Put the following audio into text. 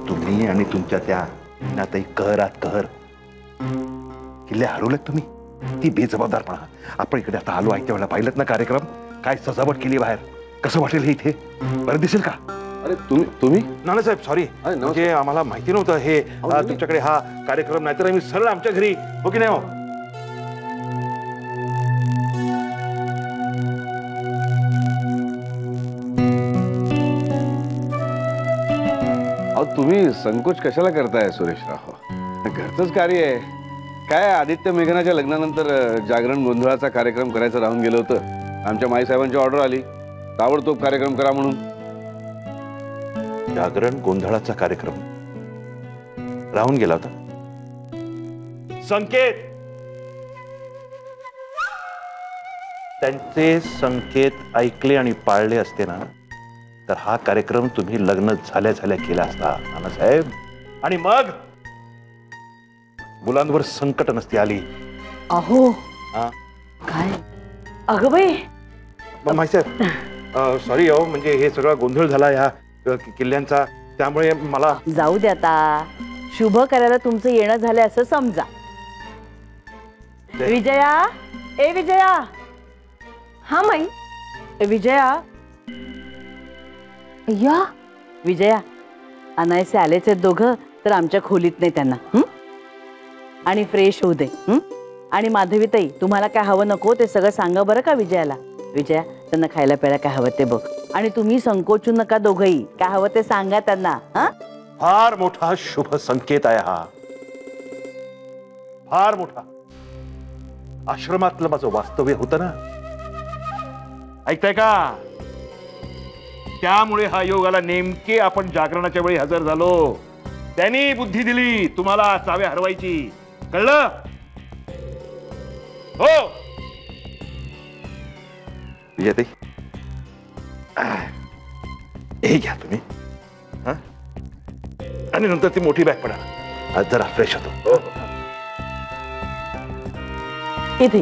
तुम्ही आणि तुमच्या त्या नाताई कहरात कहर किल्ले हरवलेत तुम्ही. ती बेजबाबदारपणा. आपण इकडे आता आलो ऐकत्या वेळेला पाहिलं ना कार्यक्रम, काय सजावट केली बाहेर. कसं वाटेल हे इथे? बरं दिसेल का? अरे तुम्ही नानासाहेब सॉरी, म्हणजे आम्हाला माहिती नव्हतं हे तुमच्याकडे हा कार्यक्रम. नाहीतर आम्ही सरळ आमच्या घरी हो की नाही हो. तुम्ही संकोच कशाला करताय सुरेशराव? घरचंच कार्य आहे. काय आदित्य मेघनाच्या लग्नानंतर जागरण गोंधळाचा कार्यक्रम करायचं राहून गेलं होतं. आमच्या माईसाहेबांची ऑर्डर आली, ताबडतोब कार्यक्रम करा म्हणून. जागरण गोंधळाचा कार्यक्रम राहून गेला होता. संकेत, त्यांचे संकेत ऐकले आणि पाळले असते ना तर हा कार्यक्रम तुम्ही लग्न झाल्या झाल्या केला असता नानासाहेब. आणि मग मुलांवर संकट नसती आली. अहो काय अगं बाई. माईसाहेब सॉरी हो, म्हणजे हे सगळा गोंधळ झाला ह्या किल्ल्यांचा, त्यामुळे मला. जाऊ दे आता. शुभ कार्याला तुमचं येणं झालं असं समजा. विजया, ए विजया. हा माई. विजया या. विजया, अनायसे आलेच आहेत दोघं तर आमच्या खोलीत नाही त्यांना. आणि फ्रेश होऊ दे. आणि माधवीताई, तुम्हाला काय हवं नको ते सगळं सांगा बरं का विजयाला. विजया, त्यांना खायला प्यायला काय हवं ते बघ. आणि तुम्ही संकोचू नका दोघंही. काय हवं ते सांगा त्यांना. फार मोठा शुभ संकेत आहे हा, फार मोठा. आश्रमातलं माझं वास्तव्य होतं ना, ऐकताय का? त्यामुळे हा योग आला. नेमके आपण जागरणाच्या वेळी हजर झालो. त्यांनी बुद्धी दिली तुम्हाला चाव्या हरवायची. कळलं हो विजयताई? हे घ्या तुम्ही. आणि नंतर ती मोठी बॅग पडा. आज जरा फ्रेश होतो. इथे